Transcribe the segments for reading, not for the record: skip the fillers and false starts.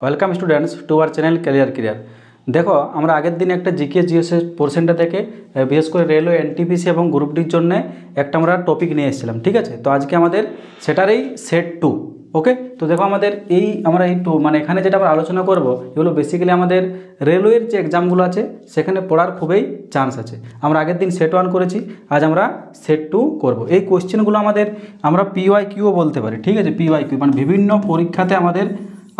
Welcome students to our channel career. দেখো আমরা আগের দিন একটা জিকে জিএসের পোর্শনটা থেকে বিশেষ করে রেলওয়ে এনটিপিসি এবং গ্রুপ ডির জন্য একটা আমরা টপিক নিয়ে এসেছিলাম, ঠিক আছে। তো আজকে আমাদের সেটারই সেট 2। ওকে, তো দেখো আমাদের আমরা এই এখানে যেটা আমরা আলোচনা করব এগুলো বেসিক্যালি আমাদের রেলওয়ের যে এক্সামগুলো আছে সেখানে পড়ার খুবই চান্স আছে। আমরা আগের দিন সেট 1 করেছি, আজ আমরা সেট 2 করব। এই কোশ্চেনগুলো আমরা পিওয়াইকিউও বলতে পারি, ঠিক আছে। পিওয়াইকিউ মানে বিভিন্ন পরীক্ষাতে আমাদের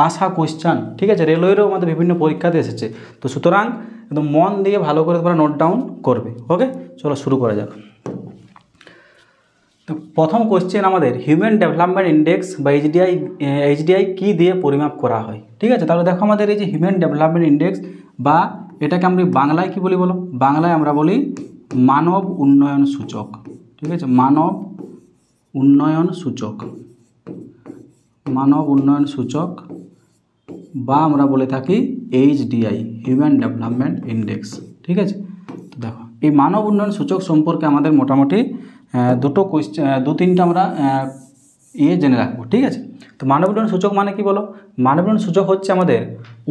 আসা কোশ্চেন, ঠিক আছে। রেলওয়েরও আমাদের বিভিন্ন পরীক্ষাতে এসেছে, তো সুতরাং একদম মন দিয়ে ভালো করে তোমরা নোট ডাউন করবে। ওকে, চলো শুরু করা যাক। তো প্রথম কোশ্চেন আমাদের হিউম্যান ডেভেলপমেন্ট ইন্ডেক্স বা এইচডিআই কী দিয়ে পরিমাপ করা হয়, ঠিক আছে। তাহলে দেখো আমাদের এই যে হিউম্যান ডেভেলপমেন্ট ইন্ডেক্স বা এটাকে আমরা বাংলায় কি বলি বলো? বাংলায় আমরা বলি মানব উন্নয়ন সূচক, ঠিক আছে। মানব উন্নয়ন সূচক, মানব উন্নয়ন সূচক বা আমরা বলে থাকি এইচডিআই, হিউম্যান ডেভেলপমেন্ট ইন্ডেক্স, ঠিক আছে। তো দেখো এই মানব উন্নয়ন সূচক সম্পর্কে আমাদের মোটামুটি দু তিনটা আমরা জেনে রাখবো, ঠিক আছে। তো মানব উন্নয়ন সূচক মানে কি বলো? মানব উন্নয়ন সূচক হচ্ছে আমাদের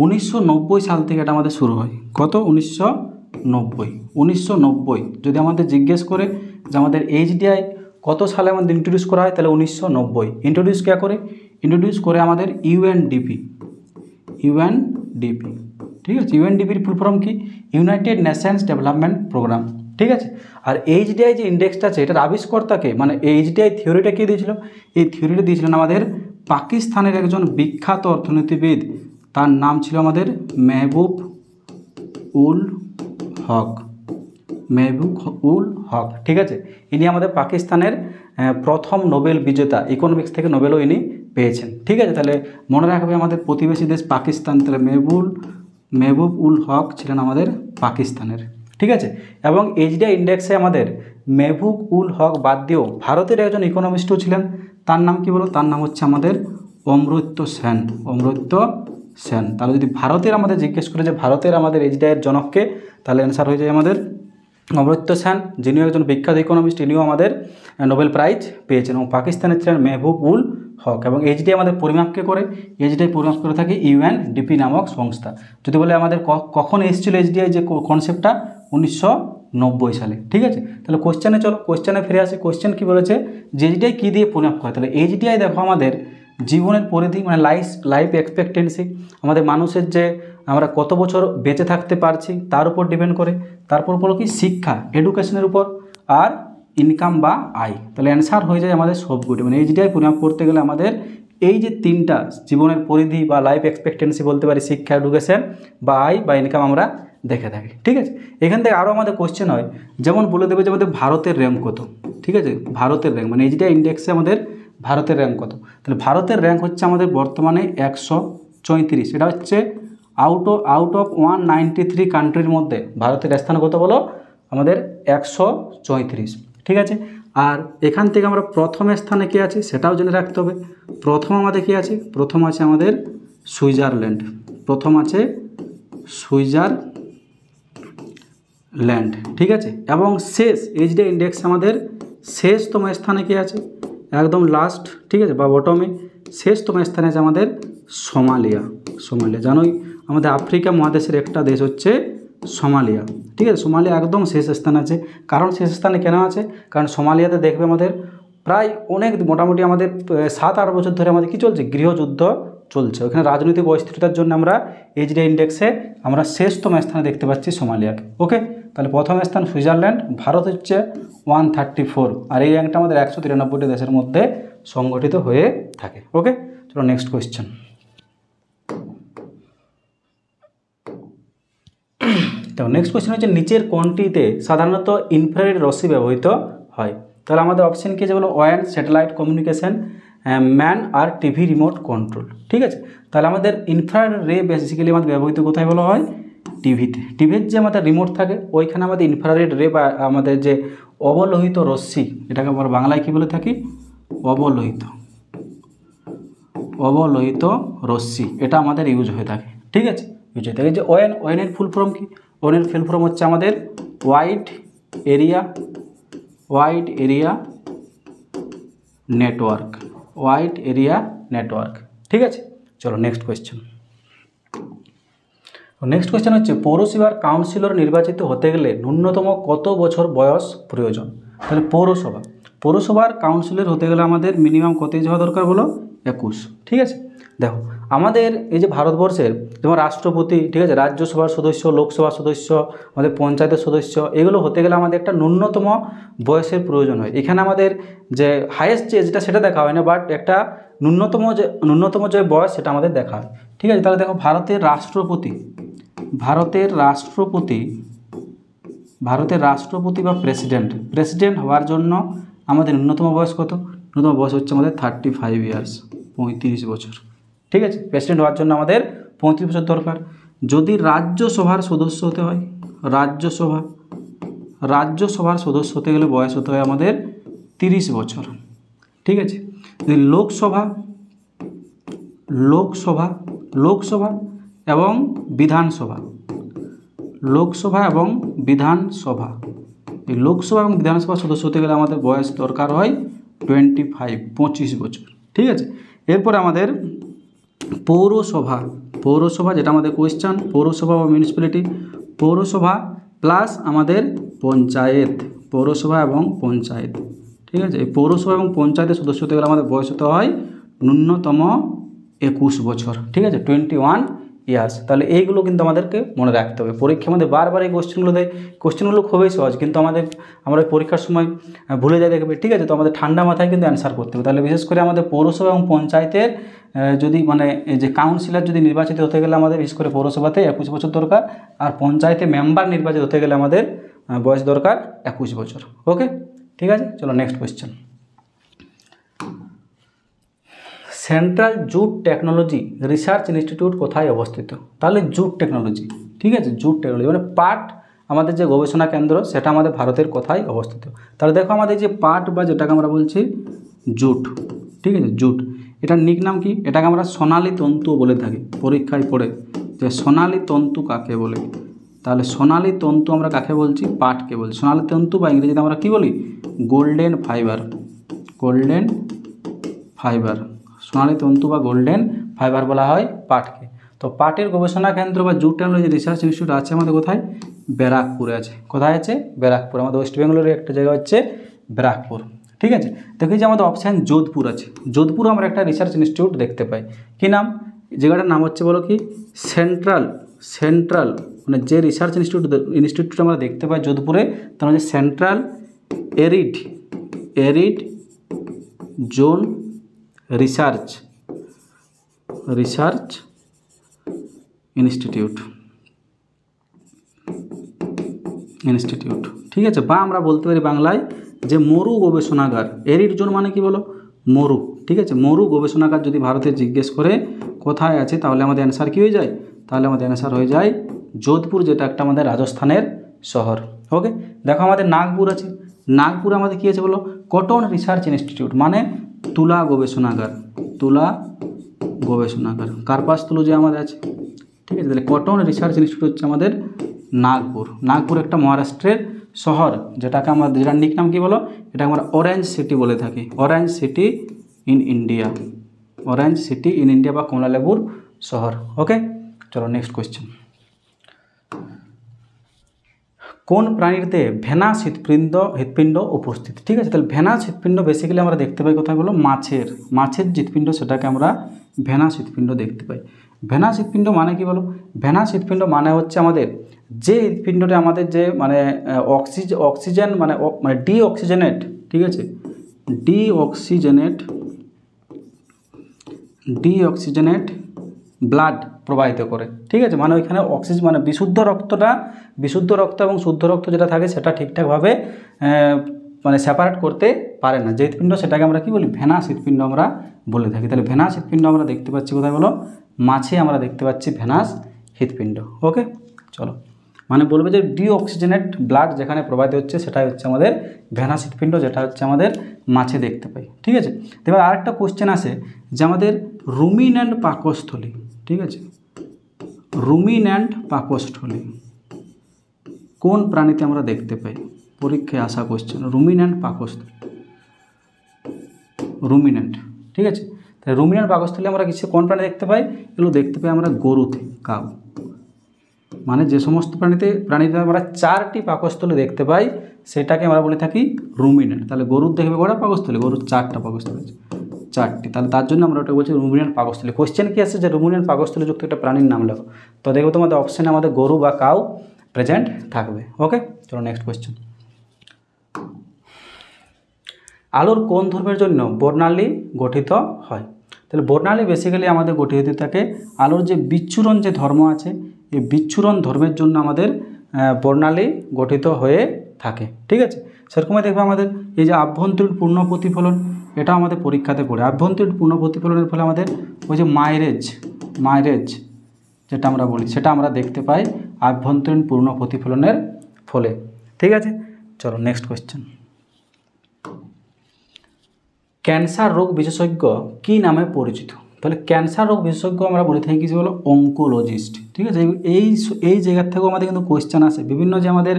1990 সাল থেকে এটা আমাদের শুরু হয়। কত? 1990। যদি আমাদের জিজ্ঞেস করে যে আমাদের এইচডিআই কত সালে আমাদের ইন্ট্রোডিউস করা হয়, তাহলে 1990। ইন্ট্রোডিউস কে করে? ইন্ট্রোডিউস করে আমাদের ইউএনডিপি, ঠিক আছে। ইউএনডিপির ফুল ফর্ম কি? ইউনাইটেড নেশনস ডেভেলপমেন্ট প্রোগ্রাম, ঠিক আছে। আর এইচডিআই যে ইন্ডেক্সটা আছে এটার আবিষ্কর্তাকে মানে এইচডিআই থিওরিটা কে দিয়েছিল? এই থিওরিটা দিয়েছিলেন আমাদের পাকিস্তানের একজন বিখ্যাত অর্থনীতিবিদ, তার নাম ছিল আমাদের মেহবুব উল হক, ঠিক আছে। ইনি আমাদের পাকিস্তানের প্রথম নোবেল বিজেতা, ইকোনমিক্স থেকে নোবেলও ইনি পেয়েছেন, ঠিক আছে। তাহলে মনে রাখবে আমাদের প্রতিবেশী দেশ পাকিস্তান, তাহলে মেহবুব উল হক ছিলেন আমাদের পাকিস্তানের, ঠিক আছে। এবং এইচডিআই ইন্ডেক্সে আমাদের মেহবুব উল হক বাদ দিয়েও ভারতের একজন ইকোনমিস্টও ছিলেন, তার নাম কি বলো? তার নাম হচ্ছে আমাদের অমর্ত্য সেন। তাহলে যদি ভারতের আমাদের জিজ্ঞেস করে যে ভারতের আমাদের এইচডিআইয়ের জনককে, তাহলে অ্যান্সার হয়ে যায় আমাদের অমর্ত্য সেন, যিনিও একজন বিখ্যাত ইকোনমিস্ট, ইনিও আমাদের নোবেল প্রাইজ পেয়েছেন। এবং পাকিস্তানের ছিলেন মেহবুব উল হক। এবং এইচডিআই আমাদের পরিমাপকে করে? এইচডিআই পরিমাপ করে থাকে ইউএনডিপি নামক সংস্থা। যদি বলে আমাদের কখন এসেছিল এইচডিআই যে কনসেপ্টটা? 1990 সালে, ঠিক আছে। তাহলে কোশ্চেনে ফিরে আসি। কোশ্চেন কি বলেছে? যে এইচডিআই কী দিয়ে পরিমাপ করে? তাহলে এইচডিআই দেখো আমাদের জীবনের পরিধি মানে লাইফ এক্সপেক্টেন্সি, আমাদের মানুষের যে আমরা কত বছর বেঁচে থাকতে পারছি তার উপর ডিপেন্ড করে। তারপর বলো কি? শিক্ষা, এডুকেশনের উপর, আর ইনকাম বা আয়। তাহলে অ্যান্সার হয়ে যায় আমাদের সবগুলো। মানে এইচডিআই পরিমাপ করতে গেলে আমাদের এই যে তিনটা জীবনের পরিধি বা লাইফ এক্সপেক্টেন্সি বলতে পারি, শিক্ষা, এডুকেশন বা আয় বা ইনকাম আমরা দেখে থাকি, ঠিক আছে। এখান থেকে আরও আমাদের কোশ্চেন হয়, যেমন বলে দেবে যে আমাদের ভারতের র্যাঙ্ক কত, ঠিক আছে। ভারতের র্যাঙ্ক মানে এইচডিআই ইন্ডেক্সে আমাদের ভারতের র্যাঙ্ক কত? তাহলে ভারতের র্যাঙ্ক হচ্ছে আমাদের বর্তমানে 134। এটা হচ্ছে আউট অফ 193 কান্ট্রির মধ্যে ভারতের স্থান কত বলো? আমাদের 134, ঠিক আছে। আর এখান থেকে আমরা প্রথম স্থানে কে আছে সেটাও জেনে রাখতে হবে। প্রথম আমাদের কে আছে? প্রথম আছে আমাদের সুইজারল্যান্ড, ঠিক আছে। এবং শেষ এইচডিআই ইন্ডেক্স আমাদের শেষতম স্থানে কে আছে? একদম লাস্ট, ঠিক আছে, বা বটমে শেষতম স্থানে আছে আমাদের সোমালিয়া। জানোই আমাদের আফ্রিকা মহাদেশের একটা দেশ হচ্ছে সোমালিয়া, ঠিক আছে। সোমালিয়া একদম শেষ স্থানে আছে। কারণ শেষ স্থানে কেন আছে? কারণ সোমালিয়াতে দেখবে আমাদের প্রায় মোটামুটি আমাদের 7-8 বছর ধরে আমাদের কী চলছে? গৃহযুদ্ধ চলছে। ওখানে রাজনৈতিক অস্থিরতার জন্য আমরা এইচডিআই ইন্ডেক্সে আমরা শেষতম স্থানে দেখতে পাচ্ছি সোমালিয়াকে। ওকে, তাহলে প্রথম স্থান সুইজারল্যান্ড, ভারত হচ্ছে 134, আর এই র্যাঙ্কটা আমাদের 193 দেশের মধ্যে সংগঠিত হয়ে থাকে। ওকে, চলো নেক্সট কোয়েশ্চেন। তো নেক্সট কোয়েশ্চেন হচ্ছে নিচের কোনটিতে সাধারণত ইনফ্রারেড রশ্মি ব্যবহৃত হয়? তাহলে আমাদের অপশন কি আছে বলো? ওয়ান, স্যাটেলাইট কমিউনিকেশন, ম্যান আর টিভি রিমোট কন্ট্রোল, ঠিক আছে। তাহলে আমাদের ইনফ্রারেড রে বেসিক্যালি আমাদের ব্যবহৃত কোথায় বলা হয়? টিভির যে আমাদের রিমোট থাকে ওইখানে আমাদের ইনফ্রারেড রে বা আমাদের যে অবলোহিত রশ্মি, এটাকে আমরা বাংলায় কী বলে থাকি? অবলোহিত রশ্মি, এটা আমাদের ইউজ হয়ে থাকে, ঠিক আছে। যে ওয়েনের ফুল ফর্ম কি? ওয়েনের ফুল ফর্ম হচ্ছে আমাদের ওয়াইড এরিয়া নেটওয়ার্ক, ঠিক আছে। চলো নেক্সট কোয়েশ্চেন। নেক্সট কোয়েশ্চেন হচ্ছে পৌরসভার কাউন্সিলর নির্বাচিত হতে গেলে ন্যূনতম কত বছর বয়স প্রয়োজন? তাহলে পৌরসভার কাউন্সিলর হতে গেলে আমাদের মিনিমাম কত এজ হওয়া দরকার বলো? 21। ঠিক আছে, দেখো আমাদের এই যে ভারতবর্ষের যেমন রাষ্ট্রপতি, ঠিক আছে, রাজ্যসভার সদস্য, লোকসভার সদস্য, আমাদের পঞ্চায়েতের সদস্য, এগুলো হতে গেলে আমাদের একটা ন্যূনতম বয়সের প্রয়োজন হয়। এখানে আমাদের যে হাইয়েস্ট যে এজটা সেটা দেখা হয় না, বাট একটা ন্যূনতম যে বয়স সেটা আমাদের দেখা হয়। ঠিক আছে, তাহলে দেখো ভারতের রাষ্ট্রপতি বা প্রেসিডেন্ট হওয়ার জন্য আমাদের ন্যূনতম বয়স কত? ন্যূনতম বয়স হচ্ছে আমাদের 35 ইয়ার্স, 35 বছর। ঠিক আছে, প্রেসিডেন্ট হওয়ার জন্য আমাদের 35 বছর দরকার। যদি রাজ্যসভার সদস্য হতে হয়, রাজ্যসভার সদস্য হতে গেলে বয়স হতে হয় আমাদের 30 বছর। ঠিক আছে, যদি লোকসভা এবং বিধানসভা, এই লোকসভা এবং বিধানসভার সদস্য হতে গেলে আমাদের বয়স দরকার হয় 25 বছর। ঠিক আছে, এরপর আমাদের পৌরসভা যেটা আমাদের কোয়েশ্চান, পৌরসভা বা মিউনিসিপ্যালিটি, পৌরসভা প্লাস আমাদের পৌরসভা এবং পঞ্চায়েত। ঠিক আছে, এই পৌরসভা এবং পঞ্চায়েতের সদস্য হতে গেলে আমাদের বয়স হতে হয় ন্যূনতম 21 বছর। ঠিক আছে, 21 ইয়ার্স। তাহলে এইগুলো কিন্তু আমাদেরকে মনে রাখতে হবে। পরীক্ষার মধ্যে বারবার এই কোশ্চেনগুলো খুবই সহজ, কিন্তু আমরা পরীক্ষার সময় ভুলে যাই দেখবে। ঠিক আছে, তো আমাদের ঠান্ডা মাথায় কিন্তু অ্যান্সার করতে হবে। তাহলে বিশেষ করে আমাদের পৌরসভা এবং পঞ্চায়েতের যদি যে কাউন্সিলর যদি নির্বাচিত হতে গেলে আমাদের বিশেষ করে পৌরসভাতে 21 বছর দরকার, আর পঞ্চায়েতে মেম্বার নির্বাচিত হতে গেলে আমাদের বয়স দরকার 21 বছর। ওকে, ঠিক আছে, চলো next question. Central jute technology research institute কোথায় অবস্থিত? তাহলে জুট টেকনোলজি, ঠিক আছে, জুট টেকনোলজি মানে পাট আমাদের যে গবেষণা কেন্দ্র সেটা আমাদের ভারতের কোথায় অবস্থিত? তাহলে দেখো আমাদের যে পাট বা যেটাকে আমরা বলছি জুট, ঠিক আছে, জুট, এটার নিক নাম কি? এটাকে আমরা সোনালী তন্তু বলে থাকি, পরীক্ষায় পড়ে যে সোনালী তন্তু কাকে বলে। তাহলে সোনালী তন্তু আমরা কাকে বলছি? পাটকে বলছি। সোনালী তন্তু বা ইংরেজিতে আমরা কি বলি? Golden fibre. সোনালী তন্তু বা গোল্ডেন ফাইবার বলা হয় পাটকে। তো পাটের গবেষণা কেন্দ্র বা জুট টেকনোলজি রিসার্চ ইনস্টিটিউট আছে আমাদের কোথায়? ব্যারাকপুরে আছে। কোথায় আছে? ব্যারাকপুর। আমাদের ওয়েস্ট বেঙ্গলের একটা জায়গা হচ্ছে ব্যারাকপুর। ঠিক আছে, দেখি যে আমাদের অপশান যোধপুর আছে। যোধপুর আমরা একটা রিসার্চ ইনস্টিটিউট দেখতে পাই। কি নাম? জায়গাটার নাম হচ্ছে বলো কি? সেন্ট্রাল মানে যে রিসার্চ ইনস্টিটিউট আমরা দেখতে পাই যোধপুরে, তার হচ্ছে central arid zone research institute. ঠিক আছে, বা আমরা বলতে পারি বাংলায় যে মরু গবেষণাগার। এরিড জোন মানে কি বলো? মরু। ঠিক আছে, মরু গবেষণাগার যদি ভারতে জিজ্ঞেস করে কোথায় আছে, তাহলে আমাদের অ্যান্সার কী হয়ে যায়? তাহলে আমাদের অ্যান্সার হয়ে যায় যোধপুর, যেটা একটা আমাদের রাজস্থানের শহর। ওকে, দেখো আমাদের নাগপুর আছে। নাগপুরে আমাদের কী আছে বলো? কটন রিসার্চ ইনস্টিটিউট মানে তুলা গবেষণাগার। কার্পাস তুলো যে আমাদের আছে। ঠিক আছে, তাহলে কটন রিসার্চ ইনস্টিটিউট হচ্ছে আমাদের নাগপুর একটা মহারাষ্ট্রের শহর, যেটার নিক নাম কী বলো? এটা আমরা অরেঞ্জ সিটি বলে থাকি। অরেঞ্জ সিটি ইন ইন্ডিয়া বা কমলালেবুর শহর। ওকে, চলো নেক্সট কোয়েশ্চেন। কোন প্রাণীতে ভেনাস হৃৎপিণ্ড উপস্থিত? ঠিক আছে, তাহলে ভেনাস হৃৎপিণ্ড বেসিক্যালি আমরা দেখতে পাই কোথায় বলো? মাছের হৃৎপিণ্ড, সেটাকে আমরা ভেনাস হৃৎপিণ্ড দেখতে পাই। ভেনাস হৃৎপিণ্ড মানে কি বলো? ভেনাস হৃৎপিণ্ড মানে হচ্ছে আমাদের যে হৃৎপিণ্ডটা আমাদের যে মানে অক্সিজেন মানে ডিঅক্সিজেনেট, ঠিক আছে, ডিঅক্সিজেনেট ব্লাড প্রবাহিত করে। ঠিক আছে, মানে ওইখানে অক্সিজেন মানে বিশুদ্ধ রক্ত এবং শুদ্ধ রক্ত যেটা থাকে সেটা ঠিকঠাকভাবে মানে সেপারেট করতে পারে না যে হৃৎপিণ্ড, সেটাকে আমরা কি বলি? ভেনাস হৃৎপিণ্ড আমরা বলে থাকি। তাহলে ভেনাস হৃৎপিণ্ড আমরা দেখতে পাচ্ছি কোথায় বলো? মাছে আমরা দেখতে পাচ্ছি ভেনাস হৃৎপিণ্ড। ওকে, চলো, মানে বলবে যে ডিঅক্সিজেনেট ব্লাড যেখানে প্রবাহিত হচ্ছে সেটাই হচ্ছে আমাদের ভেনাস হৃৎপিণ্ড, যেটা হচ্ছে আমাদের মাছে দেখতে পাই। ঠিক আছে, এবার আরেকটা কোশ্চেন আসে যে আমাদের রুমিন্যান্ট পাকস্থলী, ঠিক আছে, রুমিন্যান্ট পাকস্থলী কোন প্রাণীতে আমরা দেখতে পাই? পরীক্ষায় আসা কোশ্চেন, রুমিন্যান্ট পাকস্থলী। ঠিক আছে, তাহলে রুমিন্যান্ট পাকস্থলী আমরা কোন প্রাণী দেখতে পাই? এগুলো দেখতে পাই আমরা গরুতে, কাউ। মানে যে সমস্ত প্রাণীতে আমরা 4টি পাকস্থলী দেখতে পাই সেটাকে আমরা বলে থাকি রুমিনেন্ট। তাহলে গরুর দেখবে কটা পাকস্থলী? গরুর 4টা পাকস্থলী আছে, 4টি। তাহলে তার জন্য আমরা ওটা বলছি রুমিনেন্ট পাকস্থলী। কোশ্চেন কি আছে যে রুমিনেন্ট পাকস্থলীযুক্ত একটা প্রাণীর নাম লেখো, তো দেখবো তোমাদের অপশানে আমাদের গরু বা কাউ প্রেজেন্ট থাকবে। ওকে, চলো নেক্সট কোশ্চেন। আলুর কোন ধর্মের জন্য বর্ণালী গঠিত হয়? তাহলে বর্ণালী বেসিক্যালি আমাদের গঠিত থাকে আলুর যে বিচ্ছুরণ যে ধর্ম আছে, এই বিচ্ছুরণ ধর্মের জন্য আমাদের বর্ণালী গঠিত হয়ে থাকে। ঠিক আছে, সেরকমই দেখবে আমাদের এই যে আভ্যন্তরীণ পূর্ণ প্রতিফলন, এটা আমাদের পরীক্ষাতে পড়ে। আভ্যন্তরীণ পূর্ণ প্রতিফলনের ফলে আমাদের ওই যে মাইরেজ যেটা আমরা বলি, সেটা আমরা দেখতে পাই আভ্যন্তরীণ পূর্ণ প্রতিফলনের ফলে। ঠিক আছে, চলো নেক্সট কোয়েশ্চেন। ক্যান্সার রোগ বিশেষজ্ঞ কী নামে পরিচিত? তাহলে ক্যান্সার রোগ বিশেষজ্ঞ আমরা বলে থাকি কিছু হলো অঙ্কোলজিস্ট। ঠিক আছে, এই জায়গার থেকেও আমাদের কিন্তু কোয়েশ্চেন আসে, বিভিন্ন যে আমাদের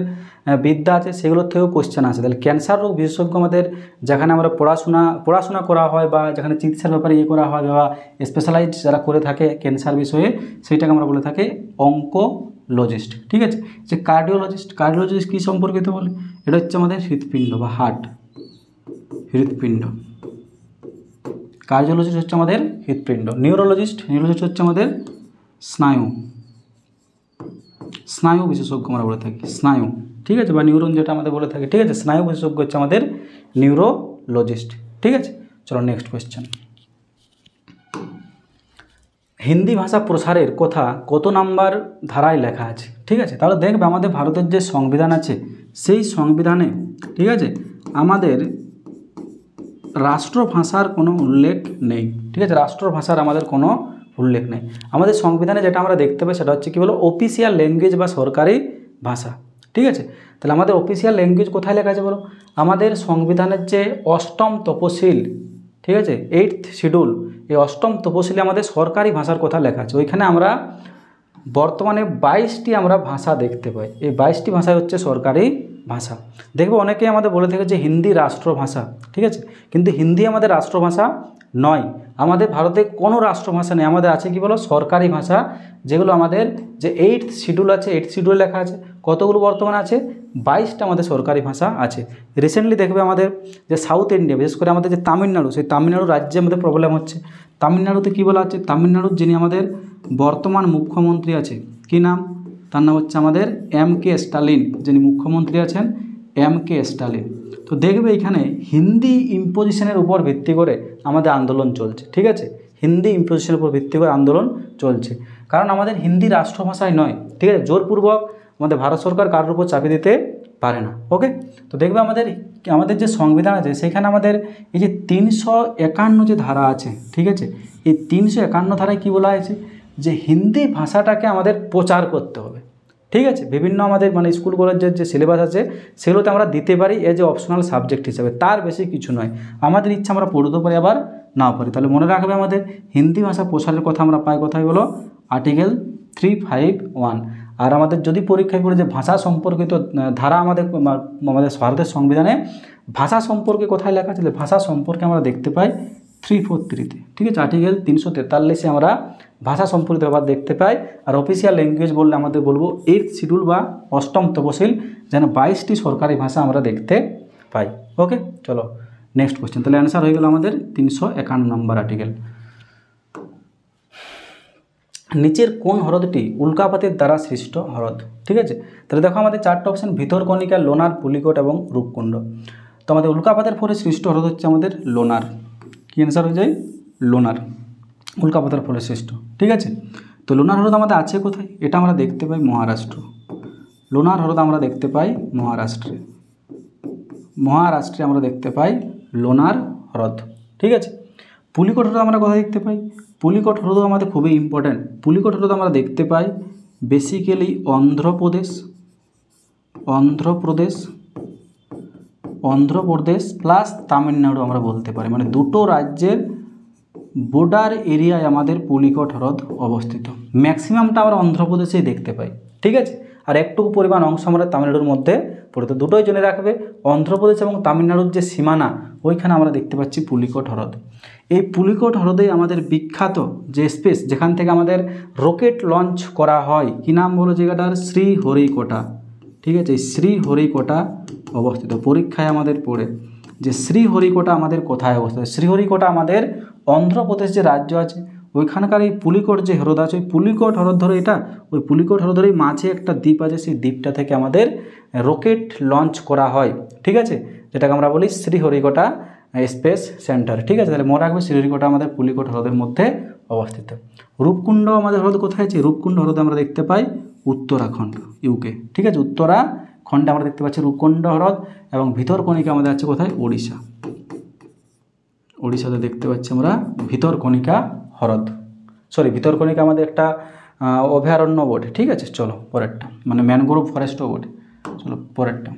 বিদ্যা আছে সেগুলোর থেকেও কোয়েশ্চেন আসে। তাহলে ক্যান্সার রোগ বিশেষজ্ঞ আমাদের যেখানে আমরা পড়াশোনা করা হয় বা যেখানে চিকিৎসার ব্যাপারে করা হয় বা স্পেশালাইজ যারা করে থাকে ক্যান্সার বিষয়ে, সেইটাকে আমরা বলে থাকি অঙ্কোলজিস্ট। ঠিক আছে, যে কার্ডিওলজিস্ট কী সম্পর্কিত বলে? এটা হচ্ছে আমাদের হৃৎপিণ্ড বা হৃৎপিণ্ড। কার্ডিওলজিস্ট হচ্ছে আমাদের হৃৎপিণ্ড। নিউরোলজিস্ট হচ্ছে আমাদের স্নায়ু বিশেষজ্ঞ আমরা বলে থাকি, স্নায়ু। ঠিক আছে, বা নিউরন যেটা আমাদের বলে থাকি। ঠিক আছে, স্নায়ু বিশেষজ্ঞ হচ্ছে আমাদের নিউরোলজিস্ট। ঠিক আছে, চলো নেক্সট কোয়েশ্চেন। হিন্দি ভাষা প্রসারের কথা কত নাম্বার ধারায় লেখা আছে? ঠিক আছে, তাহলে দেখবে আমাদের ভারতের যে সংবিধান আছে সেই সংবিধানে, ঠিক আছে, আমাদের রাষ্ট্রভাষার কোনো উল্লেখ নেই। ঠিক আছে, রাষ্ট্রভাষার আমাদের কোনো উল্লেখ নেই। আমাদের সংবিধানে যেটা আমরা দেখতে পাই সেটা হচ্ছে কি বলো, অফিসিয়াল ল্যাঙ্গুয়েজ বা সরকারি ভাষা। ঠিক আছে, তাহলে আমাদের অফিসিয়াল ল্যাঙ্গুয়েজ কোথায় লেখা আছে বলো? আমাদের সংবিধানের যে 8ম তপশিল, ঠিক আছে, 8th শিডিউল, এই 8ম তপশিলে আমাদের সরকারি ভাষার কথা লেখা আছে। ওইখানে আমরা বর্তমানে 22টি আমরা ভাষা দেখতে পাই। এই 22টি ভাষাই হচ্ছে সরকারি ভাষা। দেখবে অনেকেই আমাদের বলে থাকে যে হিন্দি রাষ্ট্রভাষা। ঠিক আছে, কিন্তু হিন্দি আমাদের রাষ্ট্রভাষা নয়। আমাদের ভারতে কোনো রাষ্ট্রভাষা নেই, আমাদের আছে কি বলো, সরকারি ভাষা, যেগুলো আমাদের যে 8th শিডিউল আছে, 8th শিডিউলে লেখা আছে। কতগুলো বর্তমানে আছে? 22টা আমাদের সরকারি ভাষা আছে। রিসেন্টলি দেখবে আমাদের যে সাউথ ইন্ডিয়া, বিশেষ করে আমাদের যে তামিলনাড়ু, সেই তামিলনাড়ু রাজ্যে আমাদের প্রবলেম হচ্ছে। তামিলনাড়ুতে কী বলা হচ্ছে? তামিলনাড়ুর যিনি আমাদের বর্তমান মুখ্যমন্ত্রী আছে, কী নাম? তার নাম হচ্ছে আমাদের M.K. স্টালিন। যিনি মুখ্যমন্ত্রী আছেন M.K. স্টালিন। তো দেখবে এখানে হিন্দি ইম্পোজিশনের উপর ভিত্তি করে আমাদের আন্দোলন চলছে। ঠিক আছে, হিন্দি ইম্পোজিশনের উপর ভিত্তি করে আন্দোলন চলছে, কারণ আমাদের হিন্দি রাষ্ট্রভাষায় নয়। ঠিক আছে, জোরপূর্বক আমাদের ভারত সরকার কারোর উপর চাপিয়ে দিতে পারে না। ওকে, তো দেখবে আমাদের যে সংবিধান আছে সেখানে আমাদের এই যে 351 যে ধারা আছে, ঠিক আছে, এই 351 ধারায় কী বলা হয়েছে? যে হিন্দি ভাষাটাকে আমাদের প্রচার করতে হবে। ঠিক আছে, বিভিন্ন আমাদের মানে স্কুল কলেজের যে সিলেবাস আছে সেগুলোতে আমরা দিতে পারি এজ এ অপশনাল সাবজেক্ট হিসাবে, তার বেশি কিছু নয়। আমাদের ইচ্ছা আমরা পড়তে পারি আবার নাও পারি। তাহলে মনে রাখবে আমাদের হিন্দি ভাষা প্রসারের কথা আমরা পাই কোথায় বলো? আর্টিকেল 351। আর আমাদের যদি পরীক্ষায় পড়ে যে ভাষা সম্পর্কিত ধারা আমাদের ভারতের সংবিধানে ভাষা সম্পর্কে কোথায় লেখা আছে? ভাষা সম্পর্কে আমরা দেখতে পাই 343-তে। ঠিক আছে, আর্টিকেল 343-এ আমরা ভাষা সম্পর্কিত ব্যাপার দেখতে পাই। আর অফিসিয়াল ল্যাঙ্গুয়েজ বললে আমাদের বলবো 8th শিডিউল বা 8ম তপশিল, যেন 22টি সরকারি ভাষা আমরা দেখতে পাই। ওকে, চলো নেক্সট কোয়েশ্চেন। তাহলে অ্যান্সার হয়ে গেল আমাদের 351 নম্বর আর্টিকেল। নিচের কোন হ্রদটি উল্কাপাতের দ্বারা সৃষ্ট হ্রদ? ঠিক আছে, তাহলে দেখো আমাদের 4টা অপশান: ভিতরকণিকা, লোনার, পুলিকট এবং রূপকুণ্ড। তো আমাদের উল্কাপাতের ফলে সৃষ্ট হ্রদ হচ্ছে আমাদের লোনার। কি অ্যান্সার হয়ে যায়? লোনার, উল্কাপাতের ফলে সৃষ্ট। ঠিক আছে, তো লোনার হ্রদ আমাদের আছে কোথায়? এটা আমরা দেখতে পাই মহারাষ্ট্র। লোনার হ্রদ আমরা দেখতে পাই মহারাষ্ট্রে আমরা দেখতে পাই লোনার হ্রদ। ঠিক আছে, পুলিকট হ্রদ আমরা কোথায় দেখতে পাই? পুলিকট হ্রদ আমাদের খুবই ইম্পর্ট্যান্ট। পুলিকট হ্রদ আমরা দেখতে পাই বেসিক্যালি অন্ধ্রপ্রদেশ প্লাস তামিলনাড়ু আমরা বলতে পারি, মানে দুটো রাজ্যের বর্ডার এরিয়ায় আমাদের পুলিকট হ্রদ অবস্থিত। ম্যাক্সিমামটা আমরা অন্ধ্রপ্রদেশেই দেখতে পাই। ঠিক আছে, আর একটুকু পরিমাণ অংশ আমরা তামিলনাড়ুর মধ্যে পড়ে। তো দুটোই জেনে রাখবে, অন্ধ্রপ্রদেশ এবং তামিলনাড়ুর যে সীমানা ওইখানে আমরা দেখতে পাচ্ছি পুলিকট হ্রদ। এই পুলিকট হ্রদেই আমাদের বিখ্যাত যে স্পেস যেখান থেকে আমাদের রকেট লঞ্চ করা হয়, কি নাম বলো জায়গাটার? শ্রীহরিকোটা। ঠিক আছে, শ্রীহরিকোটা অবস্থিত। পরীক্ষায় আমাদের পড়ে যে শ্রীহরিকোটা আমাদের কোথায় অবস্থিত। শ্রীহরিকোটা আমাদের অন্ধ্রপ্রদেশ যে রাজ্য আছে ওইখানকার এই পুলিকট যে হ্রদ আছে ওই পুলিকট হ্রদ ধরে এটা, ওই পুলিকট হ্রদ ধরেই মাঝে একটা দ্বীপ আছে, সেই দ্বীপটা থেকে আমাদের রকেট লঞ্চ করা হয়। ঠিক আছে, যেটাকে আমরা বলি শ্রীহরিকোটা স্পেস সেন্টার। ঠিক আছে, তাহলে মনে রাখবে শ্রীহরিকোটা আমাদের পুলিকট হ্রদের মধ্যে অবস্থিত। রূপকুণ্ড আমাদের হ্রদ কোথায় আছে? রূপকুণ্ড হ্রদ আমরা দেখতে পাই উত্তরাখণ্ড, ইউকে। ঠিক আছে, উত্তরাখণ্ডে আমরা দেখতে পাচ্ছি রূপকুণ্ড হ্রদ। এবং ভিতরকণিকা আমাদের আছে কোথায়? ওড়িশা। ওড়িশাতে দেখতে পাচ্ছি আমরা ভিতরকণিকা হ্রদ, ভিতরকণিকা আমাদের একটা অভয়ারণ্য বটে। ঠিক আছে, চলো পরেরটা, মানে ম্যানগ্রোভ ফরেস্টও বটে। চলো পরেরটা,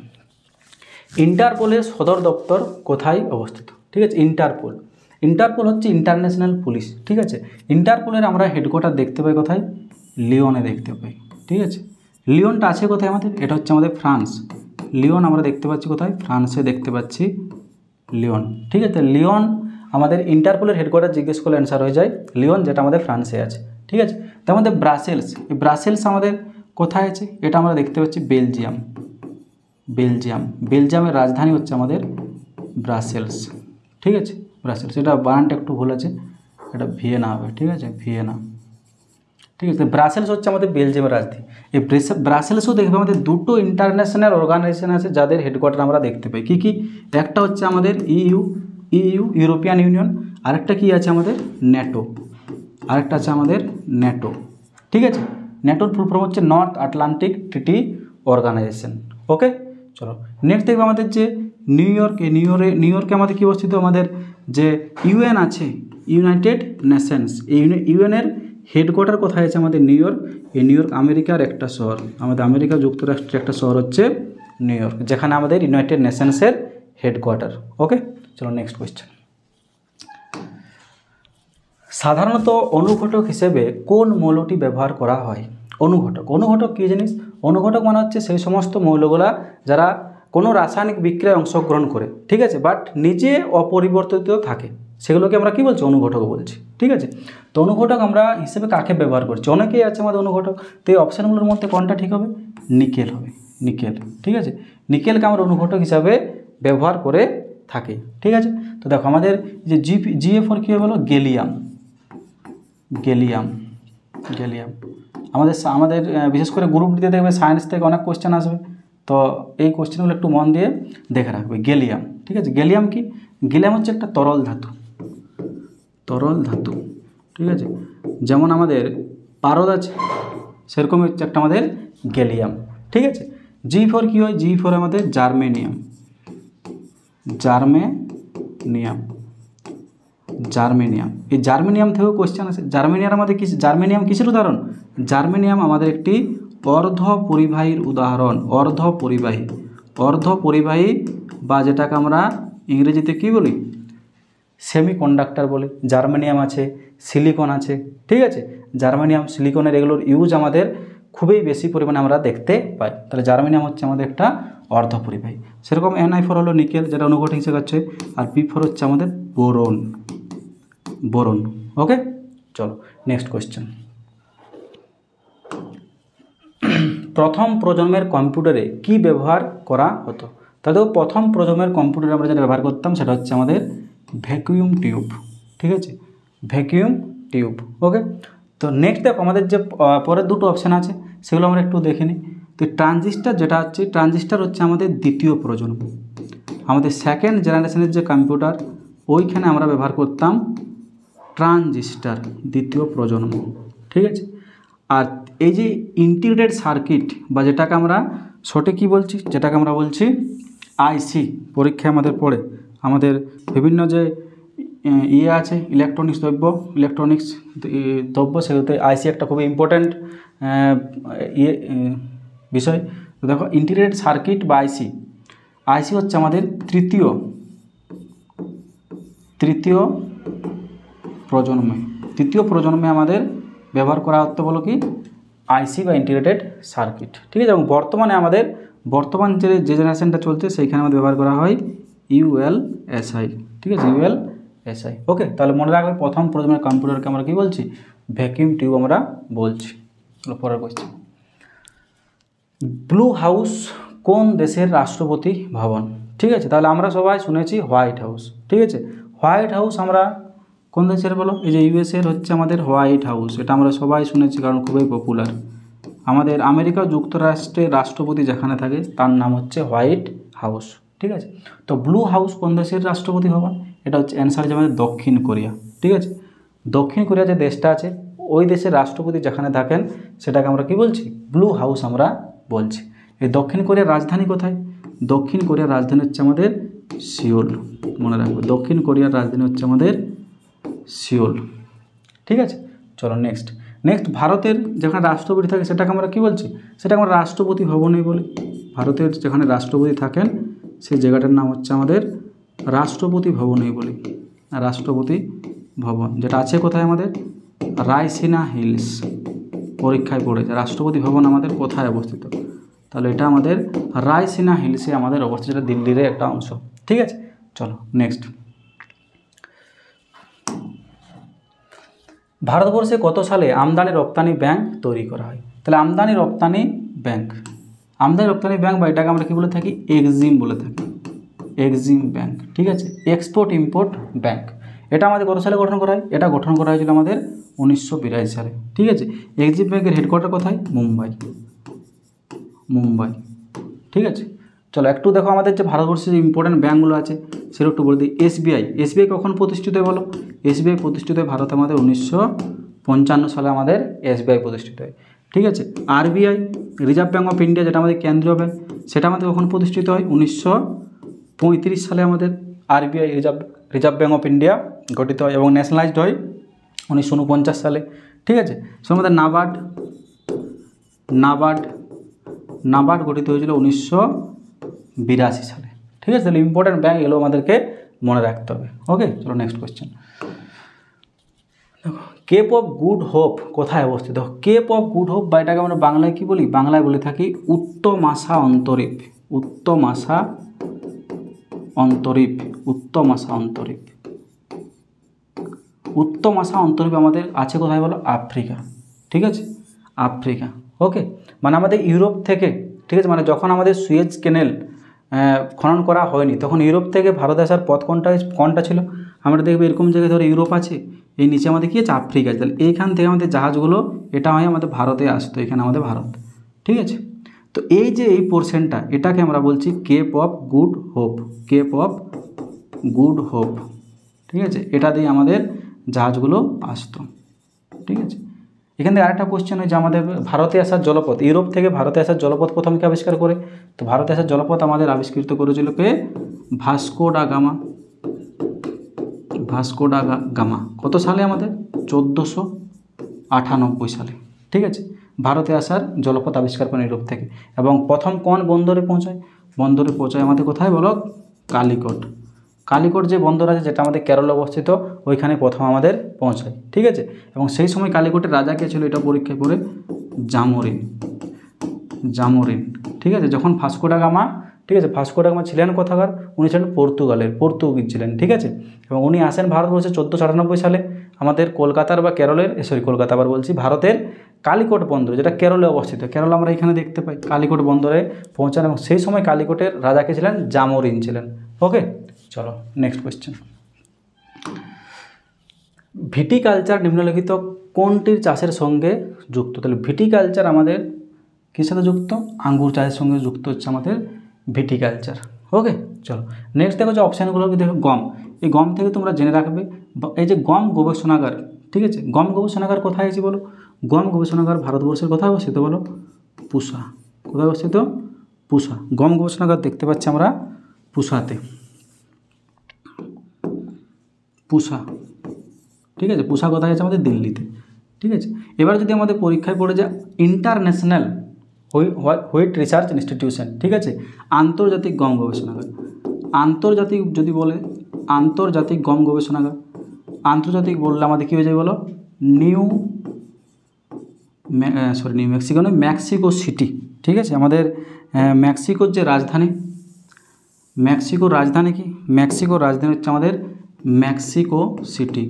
ইন্টারপোলের সদর দপ্তর কোথায় অবস্থিত? ঠিক আছে, ইন্টারপোল হচ্ছে ইন্টারন্যাশনাল পুলিশ। ঠিক আছে, ইন্টারপোলের আমরা হেডকোয়ার্টার দেখতে পাই কোথায়? লিওনে দেখতে পাই। ঠিক আছে, লিওনটা আছে কোথায় আমাদের? এটা হচ্ছে আমাদের ফ্রান্স। লিওন আমরা দেখতে পাচ্ছি কোথায়? ফ্রান্সে দেখতে পাচ্ছি লিওন। ঠিক আছে, লিওন আমাদের ইন্টারপোলের হেডকোয়ার্টার জিজ্ঞেস করলে অ্যান্সার হয়ে যায় লিওন, যেটা আমাদের ফ্রান্সে আছে। ঠিক আছে, তার মধ্যে ব্রাসেলস, এই ব্রাসেলস আমাদের কোথায় আছে? এটা আমরা দেখতে পাচ্ছি বেলজিয়ামের রাজধানী হচ্ছে আমাদের ব্রাসেলস। ঠিক আছে, ব্রাসেলস, এটা বানানটা একটু ভুল আছে, এটা ভিয়েনা হবে। ঠিক আছে, ভিয়েনা। ঠিক আছে, ব্রাসেলস হচ্ছে আমাদের বেলজিয়ামের রাজধানী। এই ব্রাসেলসও দেখবে আমাদের দুটো ইন্টারন্যাশনাল অর্গানাইজেশন আছে যাদের হেডকোয়ার্টার আমরা দেখতে পাই। কী? একটা হচ্ছে আমাদের ইউ ইউরোপিয়ান ইউনিয়ন, আরেকটা কি আছে আমাদের? ন্যাটো। ঠিক আছে, ন্যাটোর ফুল ফর্ম হচ্ছে নর্থ আটলান্টিক ট্রিটি অর্গানাইজেশন। ওকে, চলো নেক্সট দেখবে আমাদের যে নিউ ইয়র্কে আমাদের কী অবস্থিত? আমাদের যে ইউএন আছে, ইউনাইটেড নেশনস, এই ইউএনের হেডকোয়ার্টার কোথায় আছে? আমাদের নিউ ইয়র্ক। এই নিউ ইয়র্ক আমেরিকার একটা শহর, আমাদের আমেরিকা যুক্তরাষ্ট্রের একটা শহর হচ্ছে নিউ ইয়র্ক, যেখানে আমাদের ইউনাইটেড নেশনসের হেডকোয়ার্টার। ওকে, চলো নেক্সট কোয়েশ্চেন। সাধারণত অনুঘটক হিসেবে কোন মৌলটি ব্যবহার করা হয়? অনুঘটক কী জিনিস? অনুঘটক মানে হচ্ছে সেই সমস্ত মৌলগুলা যারা কোনো রাসায়নিক বিক্রিয়ায় অংশগ্রহণ করে, ঠিক আছে, বাট নিজে অপরিবর্তিত থাকে, সেগুলোকে আমরা কী বলছি? অনুঘটক বলছি। ঠিক আছে, তো অনুঘটক আমরা হিসেবে কাকে ব্যবহার করছি? অনেকেই আছে আমাদের অনুঘটক। তো এই অপশানগুলোর মধ্যে কোনটা ঠিক হবে? নিকেল হবে, নিকেল। ঠিক আছে, নিকেলকে আমরা অনুঘটক হিসাবে ব্যবহার করে থাকি। ঠিক আছে, তো দেখো আমাদের যে GA4 কী হলো? গেলিয়াম। আমাদের বিশেষ করে গ্রুপ ডিতে দেখবে সায়েন্স থেকে অনেক কোয়েশ্চেন আসবে, তো এই কোয়েশ্চেনগুলো একটু মন দিয়ে দেখে রাখবে। গেলিয়াম। ঠিক আছে, গেলিয়াম কি? গেলিয়াম হচ্ছে একটা তরল ধাতু। ঠিক আছে, যেমন আমাদের পারদ আছে সেরকমই হচ্ছে একটা আমাদের গেলিয়াম। ঠিক আছে, G4 কী হয়? G4 আমাদের জার্মেনিয়াম। এই জার্মেনিয়াম থেকেও কোয়েশ্চেন আছে। জার্মেনিয়াম কিসের উদাহরণ? জার্মেনিয়াম আমাদের একটি অর্ধপরিবাহীর উদাহরণ। অর্ধপরিবাহী বা যেটাকে আমরা ইংরেজিতে কী বলি? সেমিকন্ডাক্টর বলি। জার্মেনিয়াম আছে, সিলিকন আছে। ঠিক আছে, জার্মেনিয়াম, সিলিকনের এগুলোর ইউজ আমাদের খুবই বেশি পরিমাণে আমরা দেখতে পাই। তাহলে জার্মেনিয়াম হচ্ছে আমাদের একটা অর্ধপরিবাহী। সেরকম Ni4 হলো নিকেল, যেটা অনুঘটক হিসেবে আছে, আর P4 হচ্ছে আমাদের বোরন। ওকে, চলো নেক্সট কোয়েশ্চেন। প্রথম প্রজন্মের কম্পিউটারে কি ব্যবহার করা হতো? তাহলে প্রথম প্রজন্মের কম্পিউটারে আমরা যেটা ব্যবহার করতাম সেটা হচ্ছে আমাদের ভ্যাকুয়াম টিউব। ঠিক আছে, ভ্যাকুয়াম টিউব। ওকে, তো নেক্সট দেখো আমাদের যে পরের দুটো অপশান আছে সেগুলো আমরা একটু দেখে নিই। তো ট্রানজিস্টার হচ্ছে আমাদের দ্বিতীয় প্রজন্ম। আমাদের সেকেন্ড জেনারেশনের যে কম্পিউটার ওইখানে আমরা ব্যবহার করতাম ট্রানজিস্টার, দ্বিতীয় প্রজন্ম। ঠিক আছে, আর এই যে ইন্টিগ্রেটেড সার্কিট বা যেটাকে আমরা শর্টে কী বলছি? যেটাকে আমরা বলছি আইসি। পরীক্ষায় আমাদের পড়ে আমাদের বিভিন্ন যে আছে ইলেকট্রনিক্স দ্রব্য, সেগুলোতে আইসি একটা খুবই ইম্পর্ট্যান্ট বিষয়। তো দেখো ইন্টিগ্রেটেড সার্কিট বা আইসি হচ্ছে আমাদের তৃতীয় প্রজন্মে আমাদের ব্যবহার করা হতো বলো কি? আইসি বা ইন্টিগ্রেটেড সার্কিট। ঠিক আছে, এবং বর্তমান যে জেনারেশনটা চলছে সেইখানে আমাদের ব্যবহার করা হয় ULSI, ঠিক আছে, ULSI। ওকে, তাহলে মনে রাখবে প্রথম প্রজন্মের কম্পিউটারকে আমরা কী বলছি? ভ্যাকিউম টিউব আমরা বলছি। চলো পরের কোয়েশ্চেন। ব্লু হাউস কোন দেশের রাষ্ট্রপতি ভবন? ঠিক আছে, তাহলে আমরা সবাই শুনেছি হোয়াইট হাউস। ঠিক আছে, হোয়াইট হাউস আমরা কোন দেশের বলো? এই যে USA এর হচ্ছে আমাদের হোয়াইট হাউস, এটা আমরা সবাই শুনেছি কারণ খুবই পপুলার। আমাদের আমেরিকা যুক্তরাষ্ট্রের রাষ্ট্রপতি যেখানে থাকে তার নাম হচ্ছে হোয়াইট হাউস। ঠিক আছে, তো ব্লু হাউস কোন দেশের রাষ্ট্রপতি ভবন? এটা হচ্ছে অ্যান্সার যে আমাদের দক্ষিণ কোরিয়া। ঠিক আছে, দক্ষিণ কোরিয়া যে দেশটা আছে ওই দেশের রাষ্ট্রপতি যেখানে থাকেন সেটাকে আমরা কি বলছি? ব্লু হাউস আমরা বলছি। এই দক্ষিণ কোরিয়ার রাজধানী কোথায়? দক্ষিণ কোরিয়ার রাজধানী হচ্ছে আমাদের সিওল। মনে রাখবে, দক্ষিণ কোরিয়ার রাজধানী হচ্ছে আমাদের সিওল। ঠিক আছে, চলো নেক্সট। ভারতের যেখানে রাষ্ট্রপতি থাকে সেটাকে আমরা কী বলছি? সেটাকে আমরা রাষ্ট্রপতি ভবনই বলি। ভারতের যেখানে রাষ্ট্রপতি থাকেন সেই জায়গাটার নাম হচ্ছে আমাদের রাষ্ট্রপতি ভবনই বলি। রাষ্ট্রপতি ভবন যেটা আছে কোথায়? আমাদের রায়সিনা হিলস। পরীক্ষায় পড়েছে রাষ্ট্রপতি ভবন আমাদের কোথায় অবস্থিত? তাহলে এটা আমাদের রায়সিনা হিলসে আমাদের অবস্থিত, যেটা দিল্লির একটা অংশ। ঠিক আছে, চলো নেক্সট। ভারতবর্ষে কত সালে আমদানি রপ্তানি ব্যাংক তৈরি করা হয়? তাহলে আমদানি রপ্তানি ব্যাংক বা এটাকে আমরা কী বলে থাকি? এক্সিম বলে থাকি, এক্সিম ব্যাংক। ঠিক আছে, এক্সপোর্ট ইম্পোর্ট ব্যাংক। এটা আমাদের কত সালে গঠন করা হয়? এটা গঠন করা হয়েছিল আমাদের 1982 সালে। ঠিক আছে, এক্সিম ব্যাংকের হেডকোয়ার্টার কোথায়? মুম্বাই। ঠিক আছে, চলো একটু দেখো আমাদের যে ভারতবর্ষের যে ইম্পর্টেন্ট ব্যাঙ্কগুলো আছে সেটা একটু বলে দিই। এসবিআই কখন প্রতিষ্ঠিত হয় বলো? এসবিআই প্রতিষ্ঠিত হয় ভারতে আমাদের 1955 সালে আমাদের এসবিআই প্রতিষ্ঠিত হয়। ঠিক আছে, RBI reserve bank of India যেটা আমাদের কেন্দ্রীয় ব্যাঙ্ক, সেটা আমাদের কখন প্রতিষ্ঠিত হয়? 1935 সালে আমাদের RBI reserve bank of India গঠিত হয় এবং ন্যাশনালাইজড হয় 1949 সালে। ঠিক আছে, সো আমাদের নাবার্ড গঠিত হয়েছিল 1982 সালে। ঠিক আছে, তাহলে ইম্পর্টেন্ট ব্যাংক এগুলো আমাদেরকে মনে রাখতে হবে। ওকে, চলো নেক্সট কোয়েশ্চেন। দেখো, কেপ অফ গুড হোপ কোথায় অবস্থিত? কেপ অফ গুড হোপ বা এটাকে আমরা বাংলায় কী বলি? বাংলায় বলে থাকি উত্তমাশা অন্তরীপ। উত্তমাশা অন্তরীপ আমাদের আছে কোথায় বলো? আফ্রিকা। ঠিক আছে, আফ্রিকা। ওকে, মানে আমাদের ইউরোপ থেকে, ঠিক আছে, মানে যখন আমাদের সুয়েজ ক্যানেল খনন করা হয়নি তখন ইউরোপ থেকে ভারতে আসার পথ কোনটা ছিল? আমরা দেখবো এরকম জায়গায় ধরো ইউরোপ আছে, এই নিচে আমাদের কী আছে? আফ্রিকা আছে। তাহলে এইখান থেকে আমাদের জাহাজগুলো এটা হয় আমাদের ভারতে আসতো, এখানে আমাদের ভারত। ঠিক আছে, তো এই যে এই পোর্শনটা এটাকে আমরা বলছি কেপ অফ গুড হোপ। ঠিক আছে, এটা দিয়ে আমাদের জাহাজগুলো আসতো। ঠিক আছে, এখান থেকে আরেকটা কোশ্চেন হয় যে আমাদের ভারতে আসার জলপথ, ইউরোপ থেকে ভারতে আসার জলপথ প্রথম কে আবিষ্কার করে? তো ভারতে আসার জলপথ আমাদের আবিষ্কৃত করেছিল কে? Vasco da Gama. কত সালে? আমাদের 1498 সালে। ঠিক আছে, ভারতে আসার জলপথ আবিষ্কার করেন ইউরোপ থেকে। এবং প্রথম কোন বন্দরে পৌঁছায়? আমাদের কোথায় বলো? কালিকট যে বন্দর আছে যেটা আমাদের কেরলে অবস্থিত, ওইখানে প্রথম আমাদের পৌঁছায়। ঠিক আছে, এবং সেই সময় কালিকটের রাজা কে ছিল? এটা পরীক্ষায় পড়ে জামোরিন। ঠিক আছে, যখন ভাস্কো ডা গামা ছিলেন কোথাকার? উনি ছিলেন পর্তুগিজ ছিলেন। ঠিক আছে, এবং উনি আসেন ভারতবর্ষে 1498 সালে আমাদের ভারতের কালিকট বন্দর যেটা কেরলে অবস্থিত। কেরল আমরা এখানে দেখতে পাই, কালিকট বন্দরে পৌঁছান এবং সেই সময় কালিকটের রাজা কে ছিলেন? জামোরিন ছিলেন। ওকে, চলো নেক্সট কোয়েশ্চেন। ভিটিকালচার নিম্নলিখিত কোনটির চাষের সঙ্গে যুক্ত? তাহলে ভিটিকালচার আমাদের কিসের সাথে যুক্ত? আঙ্গুর চাষের সঙ্গে যুক্ত হচ্ছে আমাদের ভিটিকালচার। ওকে, চলো নেক্সট দেখো যে অপশানগুলো দেখো গম। এই গম থেকে তোমরা জেনে রাখবে এই যে গম গবেষণাগার। ঠিক আছে, গম গবেষণাগার কোথায় আছে বলো? গম গবেষণাগার ভারতবর্ষের কোথায় অবস্থিত বলো? পুসা। কোথায় অবস্থিত? পুসা। গম গবেষণাগার দেখতে পাচ্ছি আমরা পুসাতে। ঠিক আছে, পুসা কোথায় আছে? আমাদের দিল্লিতে। ঠিক আছে, এবার যদি আমাদের পরীক্ষায় পড়ে যায় ইন্টারন্যাশনাল হুইট রিসার্চ ইনস্টিটিউশন। ঠিক আছে, আন্তর্জাতিক গম গবেষণাগার। আন্তর্জাতিক গম গবেষণাগার। আন্তর্জাতিক বললে আমাদের কী হয়ে যায় বলো? New Mexico city. ঠিক আছে, আমাদের মেক্সিকোর যে রাজধানী মেক্সিকোর রাজধানী কি? মেক্সিকোর রাজধানী হচ্ছে আমাদের Mexico city.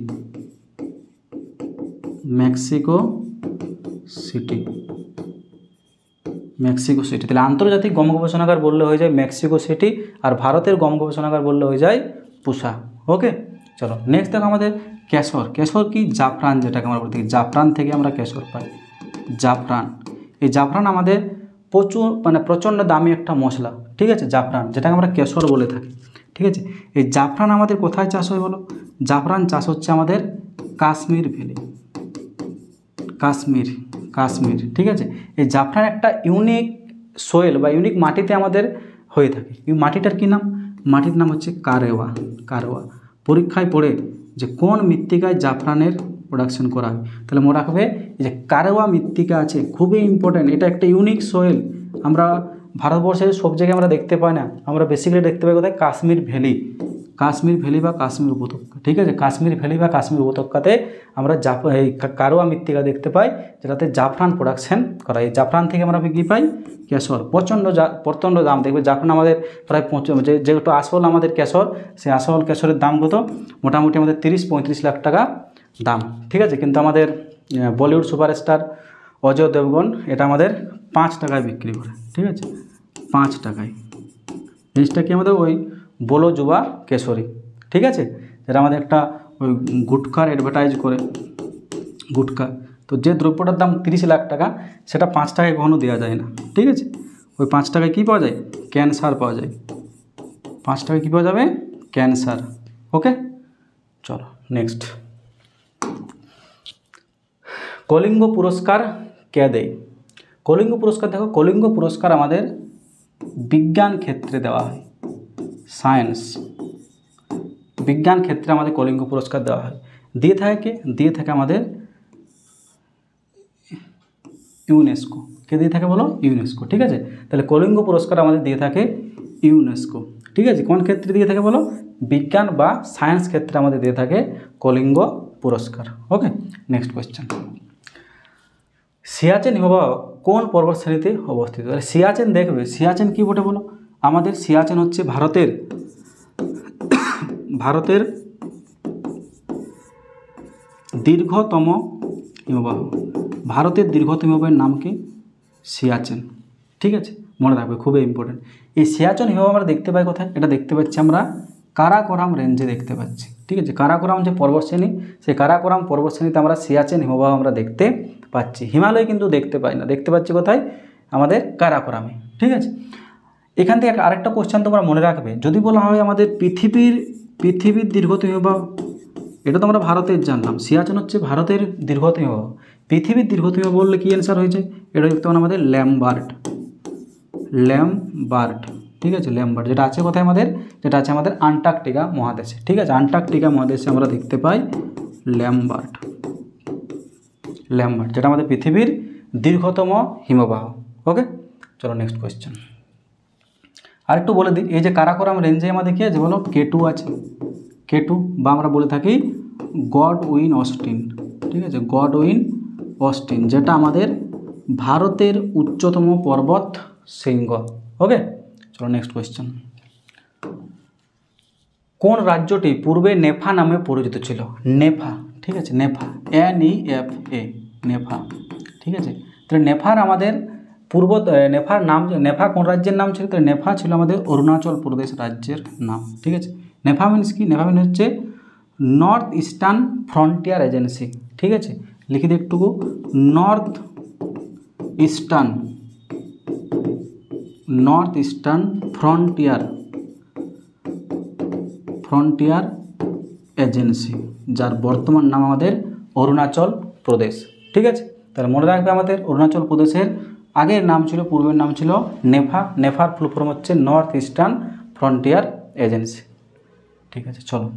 Mexico city, Mexico city. তাহলে আন্তর্জাতিক গম গবেষণাগার বললে হয়ে যায় মেক্সিকো সিটি, আর ভারতের গম গবেষণাগার বললে হয়ে যায় পুসা। ওকে, চলো নেক্সট দেখো আমাদের কেশর। কেশর কি? জাফরান, যেটাকে আমরা বলতে জাফরান থেকে আমরা কেশর পাই। জাফরান, এই জাফরান আমাদের প্রচুর প্রচণ্ড দামি একটা মশলা, ঠিক আছে, জাফরান, যেটাকে আমরা কেশর বলে থাকি। ঠিক আছে, এই জাফরান আমাদের কোথায় চাষ হয় বলো? জাফরান চাষ হচ্ছে আমাদের কাশ্মীর ভ্যালি, কাশ্মীর, কাশ্মীর। ঠিক আছে, এই জাফরান একটা ইউনিক সোয়েল বা ইউনিক মাটিতে আমাদের হয়ে থাকে। এই মাটিটার কী নাম? মাটির নাম হচ্ছে কারেওয়া। কারেওয়া পরীক্ষায় পড়ে যে কোন মৃত্তিকায় জাফরানের প্রোডাকশন করা হয়, তাহলে মনে রাখবে এই যে কারেওয়া মৃত্তিকা আছে, খুবই ইম্পর্ট্যান্ট। এটা একটা ইউনিক সোয়েল, আমরা ভারতবর্ষের সব জায়গায় আমরা দেখতে পাই না, আমরা বেসিক্যালি দেখতে পাই কোথায়? কাশ্মীর ভ্যালি, কাশ্মীর ভ্যালি বা কাশ্মীর উপত্যকা। ঠিক আছে, কাশ্মীর ভ্যালি বা কাশ্মীর উপত্যকাতে আমরা এই কারোয়া মৃত্তিকা দেখতে পাই, যেটাতে জাফরান প্রোডাকশন করা। এই জাফরান থেকে আমরা কী পাই? কেশর। প্রচণ্ড দাম। দেখবে জাফরান আমাদের প্রায় যেটা আসল আমাদের কেশর, সেই আসল কেশরের দাম কত? মোটামুটি আমাদের 30-35 লাখ টাকা দাম। ঠিক আছে, কিন্তু আমাদের বলিউড সুপারস্টার অজয় দেবগন এটা আমাদের 5 টাকায় বিক্রি করে। ঠিক আছে, 5 টাকায়। জিনিসটা কি? আমাদের ওই বলো যুবা কেশরী। ঠিক আছে, যেটা আমাদের একটা ওই গুটখার অ্যাডভার্টাইজ করে, গুটখা। তো যে দ্রব্যটার দাম 30 লাখ টাকা, সেটা 5 টাকায় কখনো দেওয়া যায় না। ঠিক আছে, ওই 5 টাকায় কী পাওয়া যায়? ক্যান্সার পাওয়া যায়। 5 টাকায় কী পাওয়া যাবে? ক্যান্সার। ওকে, চলো নেক্সট। কলিঙ্গ পুরস্কার কে দেয়? কলিঙ্গ পুরস্কার দেখো, কলিঙ্গ পুরস্কার আমাদের বিজ্ঞান ক্ষেত্রে দেওয়া হয়, সায়েন্স, বিজ্ঞান ক্ষেত্রে আমাদের কলিঙ্গ পুরস্কার দেওয়া হয়। দিয়ে থাকে কে? দিয়ে থাকে আমাদের ইউনেস্কো। কে দিয়ে থাকে বলো? ইউনেস্কো। ঠিক আছে, তাহলে কলিঙ্গ পুরস্কার আমাদের দিয়ে থাকে ইউনেস্কো। ঠিক আছে, কোন ক্ষেত্রে দিয়ে থাকে বলো? বিজ্ঞান বা সায়েন্স ক্ষেত্রে আমাদের দিয়ে থাকে কলিঙ্গ পুরস্কার। ওকে, নেক্সট কোয়েশ্চেন। সিয়াচেন হিমবাহ কোন পর্বত শ্রেণীতে অবস্থিত? সিয়াচেন দেখবে, সিয়াচেন কী বটে বলো? আমাদের সিয়াচেন হচ্ছে ভারতের দীর্ঘতম হিমবাহ। ভারতের দীর্ঘতম হিমবাহের নাম কি? সিয়াচেন। ঠিক আছে, মনে রাখবে, খুবই ইম্পর্টেন্ট। এই সিয়াচেন হিমবাহ আমরা দেখতে পাই কোথায়? এটা দেখতে পাচ্ছি আমরা কারাকোরাম রেঞ্জে দেখতে পাচ্ছি। ঠিক আছে, কারাকোরাম যে পর্বতশ্রেণী, সেই কারাকোরাম পর্বতশ্রেণীতে আমরা সিয়াচেন হিমবাহ আমরা দেখতে পাচ্ছি। হিমালয় কিন্তু দেখতে পাই না, দেখতে পাচ্ছি কোথায়? আমাদের কারাকোরামে। ঠিক আছে, এখান থেকে আরেকটা কোশ্চেন তোমরা মনে রাখবে, যদি বলা হয় আমাদের পৃথিবীর দীর্ঘতম হিমবাহ, এটা তো আমরা ভারতের জানলাম, সিয়াচেন হচ্ছে ভারতের দীর্ঘতম হিমবাহ। পৃথিবীর দীর্ঘতম হিমবাহ বললে কী অ্যান্সার হয়েছে? এটা দেখতে পান আমাদের ল্যামবার্ট। ল্যামবার্ট, ঠিক আছে, ল্যামবার্ট, যেটা আছে কোথায় আমাদের? যেটা আছে আমাদের আন্টার্কটিকা মহাদেশে। ঠিক আছে, আন্টার্কটিকা মহাদেশে আমরা দেখতে পাই ল্যামবার্ট। ল্যামবার্ট, যেটা আমাদের পৃথিবীর দীর্ঘতম হিমবাহ। ওকে, চলো নেক্সট কোয়েশ্চেন। আরেকটু বলে দিই, এই যে কারাকোরাম রেঞ্জে আমাদের কী আছে বলো? কেটু আছে। কেটু বা আমরা বলে থাকি গডউইন অস্টিন। ঠিক আছে, গডউইন অস্টিন, যেটা আমাদের ভারতের উচ্চতম পর্বত শৃঙ্গ। ওকে, চলো নেক্সট কোয়েশ্চেন। কোন রাজ্যটি পূর্বে নেফা নামে পরিচিত ছিল? নেফা, ঠিক আছে, নেফা, NEFA, নেফা। ঠিক আছে, তাহলে নেফার আমাদের নেফার নাম, নেফা কোন রাজ্যের নাম ছিল? তাহলে নেফা ছিল আমাদের অরুণাচল প্রদেশ রাজ্যের নাম। ঠিক আছে, নেফা মিনস কি? নেফা মিনস হচ্ছে নর্থ ইস্টার্ন ফ্রন্টিয়ার এজেন্সি। ঠিক আছে, লিখে দিই একটুকু, নর্থ ইস্টার্ন ফ্রন্টিয়ার এজেন্সি, যার বর্তমান নাম আমাদের অরুণাচল প্রদেশ। ঠিক আছে, তাহলে মনে রাখবে আমাদের অরুণাচল প্রদেশের আগের নাম ছিল, পূর্বের নাম ছিল নেফা। নেফার ফুল ফর্ম হচ্ছে নর্থ ইস্টার্ন ফ্রন্টিয়ার এজেন্সি। ঠিক আছে, চলো।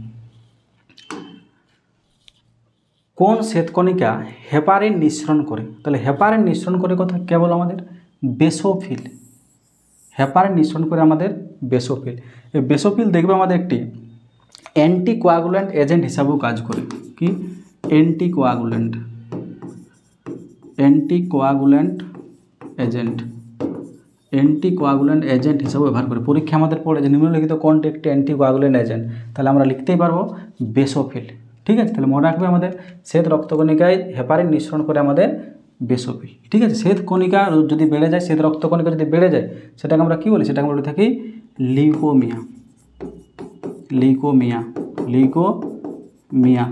কোন শ্বেতকণিকা হেপারিন নিঃসরণ করে? তাহলে হেপারিন নিঃসরণ করে কোথায়? কেবল আমাদের বেসোফিল। হেপারিন নিঃসরণ করে আমাদের বেসোফিল। এই বেসোফিল দেখবে আমাদের একটি অ্যান্টিকোয়াগুল্যান্ট এজেন্ট হিসাবেও কাজ করে। কি? Anticoagulant agent. অ্যান্টিকোয়াগুলেন্ট এজেন্ট হিসাবে ব্যবহার করে। পরীক্ষা আমাদের পড়ে যে নিম্নলিখিত কোনটি একটি অ্যান্টিকোয়াগুলেন্ট এজেন্ট, তাহলে আমরা লিখতেই পারবো বেসোফিল। ঠিক আছে, তাহলে মনে রাখবে আমাদের শ্বেত রক্তকণিকায় হেপারিন নিঃসরণ করে আমাদের বেসোফিল। ঠিক আছে, শ্বেত কণিকা যদি বেড়ে যায়, শ্বেত রক্তকণিকা যদি বেড়ে যায়, সেটাকে আমরা কী বলি? সেটাকে আমরা বলে থাকি লিউকোমিয়া। Leukaemia, leukaemia.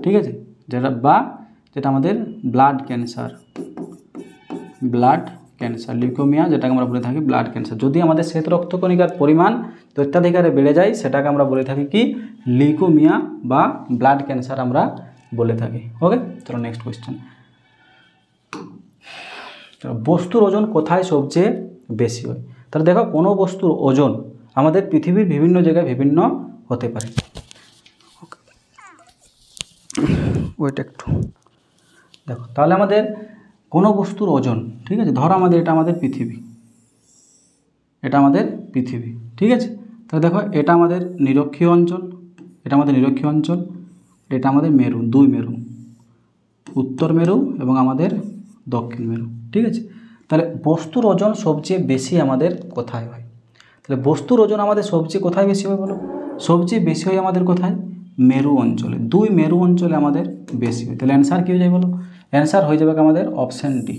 ঠিক আছে, যেটা আমাদের blood cancer, blood cancer, leukaemia, যেটাকে আমরা বলে থাকি ব্লাড ক্যান্সার। যদি আমাদের শ্বেত রক্তকণিকার পরিমাণ অত্যাধিকারে বেড়ে যায়, সেটাকে আমরা বলে থাকি কি? লিউকোমিয়া বা ব্লাড ক্যান্সার আমরা বলে থাকি। ওকে, চলো নেক্সট কোয়েশ্চেন। বস্তুর ওজন কোথায় সবচেয়ে বেশি হয়? তাহলে দেখো, কোনো বস্তুর ওজন আমাদের পৃথিবীর বিভিন্ন জায়গায় বিভিন্ন হতে পারে। ওয়েট একটু দেখো, তাহলে আমাদের কোনো বস্তুর ওজন, ঠিক আছে, ধরো আমাদের এটা আমাদের পৃথিবী, এটা আমাদের পৃথিবী। ঠিক আছে, তাহলে দেখো এটা আমাদের নিরক্ষীয় অঞ্চল, এটা আমাদের নিরক্ষীয় অঞ্চল, এটা আমাদের মেরু, দুই মেরু, উত্তর মেরু এবং আমাদের দক্ষিণ মেরু। ঠিক আছে, তাহলে বস্তুর ওজন সবচেয়ে বেশি আমাদের কোথায় হয়? তাহলে বস্তুর ওজন আমাদের সবচেয়ে কোথায় বেশি হয় বলো? সবচেয়ে বেশি হয় আমাদের কোথায়? মেরু অঞ্চলে, দুই মেরু অঞ্চলে আমাদের বেশি হয়। তাহলে অ্যান্সার কী হয়ে যায় বলো? অ্যান্সার হয়ে যাবে আমাদের অপশান ডি।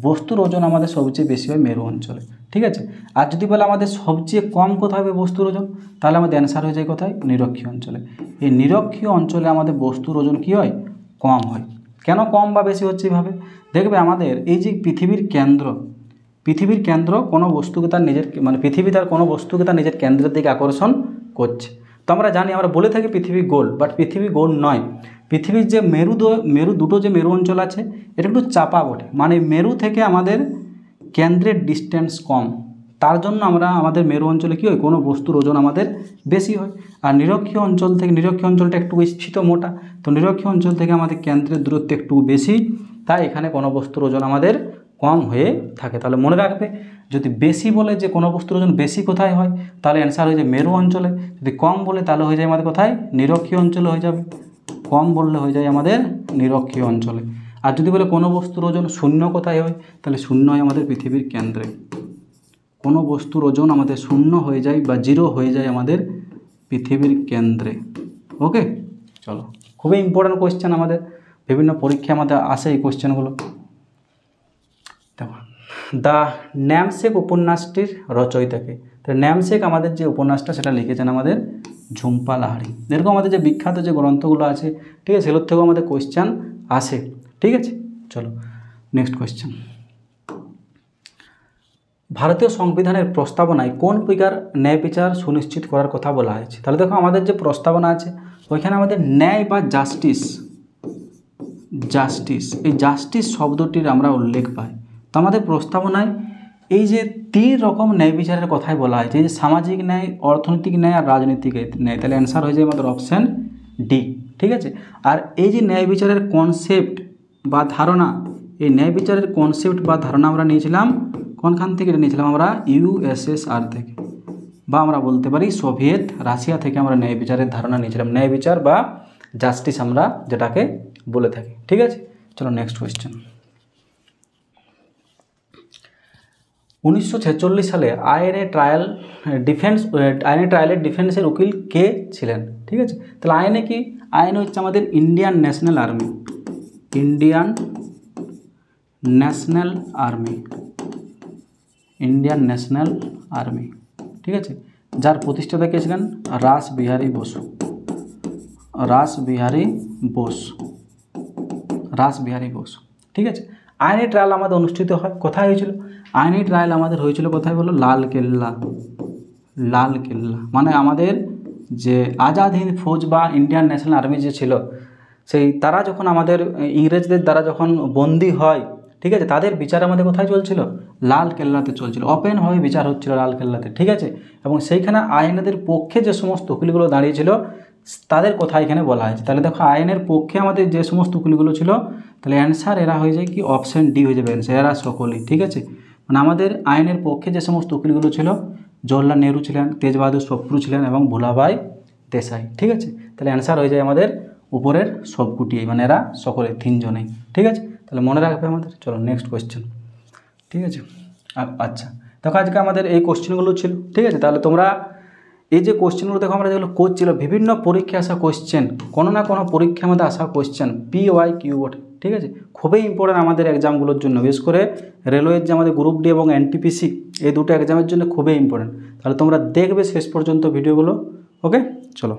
বস্তুর ওজন আমাদের সবচেয়ে বেশি হয় মেরু অঞ্চলে। ঠিক আছে, আর যদি বলে আমাদের সবচেয়ে কম কোথায় হবে বস্তুর ওজন, তাহলে আমাদের অ্যান্সার হয়ে যায় কোথায়? নিরক্ষীয় অঞ্চলে। এই নিরক্ষীয় অঞ্চলে আমাদের বস্তুর ওজন কী হয়? কম হয়। কেন কম বা বেশি হচ্ছে এইভাবে? দেখবে আমাদের এই যে পৃথিবীর কেন্দ্র কোনো বস্তুকে তার নিজের, মানে পৃথিবী তার কোনো বস্তুকে তার নিজের কেন্দ্রের দিকে আকর্ষণ করছে। তো আমরা জানি, আমরা বলে থাকি পৃথিবী গোল, বাট পৃথিবী গোল নয়। পৃথিবীর যে মেরু দুটো যে মেরু অঞ্চল আছে, এটা একটু চাপা বটে, মানে মেরু থেকে আমাদের কেন্দ্রের ডিস্টেন্স কম, তার জন্য আমাদের মেরু অঞ্চলে কী হয়? কোনো বস্তুর ওজন আমাদের বেশি হয়। আর নিরক্ষীয় অঞ্চলটা একটু স্ফীত মোটা, তো নিরক্ষীয় অঞ্চল থেকে আমাদের কেন্দ্রের দূরত্ব একটু বেশি, তাই এখানে কোনো বস্তুর ওজন আমাদের কম হয়ে থাকে। তাহলে মনে রাখবে, যদি বেশি বলে যে কোনো বস্তুর ওজন বেশি কোথায় হয়, তাহলে অ্যান্সার হয়ে যায় মেরু অঞ্চলে। যদি কম বলে, তাহলে হয়ে যায় আমাদের কোথায়? নিরক্ষীয় অঞ্চলে হয়ে যাবে। কম বললে হয়ে যায় আমাদের নিরক্ষীয় অঞ্চলে। আর যদি বলে কোনো বস্তুর ওজন শূন্য কোথায় হয়, তাহলে শূন্য হয় আমাদের পৃথিবীর কেন্দ্রে। কোনো বস্তুর ওজন আমাদের শূন্য হয়ে যায় বা জিরো হয়ে যায় আমাদের পৃথিবীর কেন্দ্রে। ওকে, চলো, খুবই ইম্পর্ট্যান্ট কোয়েশ্চেন, আমাদের বিভিন্ন পরীক্ষায় আমাদের আসে এই কোয়েশ্চেনগুলো। দেখো, দ্য ন্যামসেক উপন্যাসটির রচয়িতাকে? তো ন্যামসেক আমাদের যে উপন্যাসটা, সেটা লিখেছেন আমাদের ঝুম্পা লাহিড়ী। এরকম আমাদের যে বিখ্যাত যে গ্রন্থগুলো আছে, ঠিক আছে, সেগুলোর থেকেও আমাদের কোয়েশ্চেন আসে। ঠিক আছে, চলো নেক্সট কোয়েশ্চেন। ভারতীয় সংবিধানের প্রস্তাবনায় কোন প্রকার ন্যায় বিচার সুনিশ্চিত করার কথা বলা হয়েছে? তাহলে দেখো, আমাদের যে প্রস্তাবনা আছে, ওইখানে আমাদের ন্যায় বা জাস্টিস, এই জাস্টিস শব্দটির আমরা উল্লেখ পাই। তো আমাদের প্রস্তাবনায় এই যে 3 রকম ন্যায় বিচারের কথাই বলা হয়েছে, এই যে সামাজিক ন্যায়, অর্থনৈতিক ন্যায় আর রাজনৈতিক ন্যায়। তাহলে অ্যান্সার হয়ে যায় আমাদের অপশান ডি। ঠিক আছে, আর এই যে ন্যায় বিচারের কনসেপ্ট বা ধারণা, এই ন্যায় বিচারের কনসেপ্ট বা ধারণা আমরা নিয়েছিলাম কোনখান থেকে? নিয়েছিলাম আমরা USSR থেকে, বা আমরা বলতে পারি সোভিয়েত রাশিয়া থেকে আমরা ন্যায় বিচারের ধারণা নিয়েছিলাম। ন্যায় বিচার বা জাস্টিস আমরা যেটাকে বলে থাকি। ঠিক আছে, চলো নেক্সট কোয়েশ্চেন। 1946 সালে আইএনএ ট্রায়ালের ডিফেন্সের উকিল কে ছিলেন? ঠিক আছে, তাহলে আইএনএ কি? আইএনএ হচ্ছে আমাদের Indian national army, Indian national army. ঠিক আছে, যার প্রতিষ্ঠাতা কে ছিলেন? রাসবিহারী বোস। ঠিক আছে, আইনি ট্রায়াল আমাদের অনুষ্ঠিত হয় কোথায় হয়েছিল? আইনি ট্রায়াল আমাদের হয়েছিল কোথায় বলো? লালকেল্লা। মানে আমাদের যে আজাদ হিন্দ ফৌজ বা ইন্ডিয়ান ন্যাশনাল আর্মি যে ছিল, সেই তারা যখন আমাদের ইংরেজদের দ্বারা যখন বন্দী হয়, ঠিক আছে, তাদের বিচার আমাদের কোথায় চলছিল? লালকেল্লাতে চলছিল। ওপেনভাবে বিচার হচ্ছিল লালকেল্লাতে। ঠিক আছে, এবং সেইখানে আইনেদের পক্ষে যে সমস্ত উকিলগুলো দাঁড়িয়েছিল, তাদের কথা এখানে বলা হয়েছে। তাহলে দেখো, আইনের পক্ষে আমাদের যে সমস্ত উকিলগুলো ছিল, তাহলে অ্যান্সার এরা হয়ে যায় কি? অপশান ডি হয়ে যাবে অ্যান্সার, এরা সকলেই। ঠিক আছে, মানে আমাদের আইনের পক্ষে যে সমস্ত উকিলগুলো ছিল, জওহরলাল নেহরু ছিলেন, তেজ বাহাদুর সপ্রু ছিলেন এবং ভোলাভাই দেশাই। ঠিক আছে, তাহলে অ্যান্সার হয়ে যায় আমাদের উপরের সবকুটি, মানে এরা সকলে 3 জনেই। ঠিক আছে, তাহলে মনে রাখবে আমাদের। চলো নেক্সট কোয়েশ্চেন। ঠিক আছে, আচ্ছা, দেখো আজকে আমাদের এই কোশ্চেনগুলো ছিল, ঠিক আছে। তাহলে তোমরা এই যে কোশ্চেনগুলো দেখো আমরা যেগুলো করছিল, বিভিন্ন পরীক্ষায় আসা কোশ্চেন, কোনো না কোনো পরীক্ষার মধ্যে আসা কোশ্চেন PYQ বটে, ঠিক আছে। খুবই ইম্পর্টেন্ট আমাদের এক্সামগুলোর জন্য, বিশেষ করে রেলওয়ের যে আমাদের গ্রুপ ডি এবং NTPC এই দুটো এক্সামের জন্য খুবই ইম্পর্টেন্ট। তাহলে তোমরা দেখবে শেষ পর্যন্ত ভিডিওগুলো। ওকে, চলো।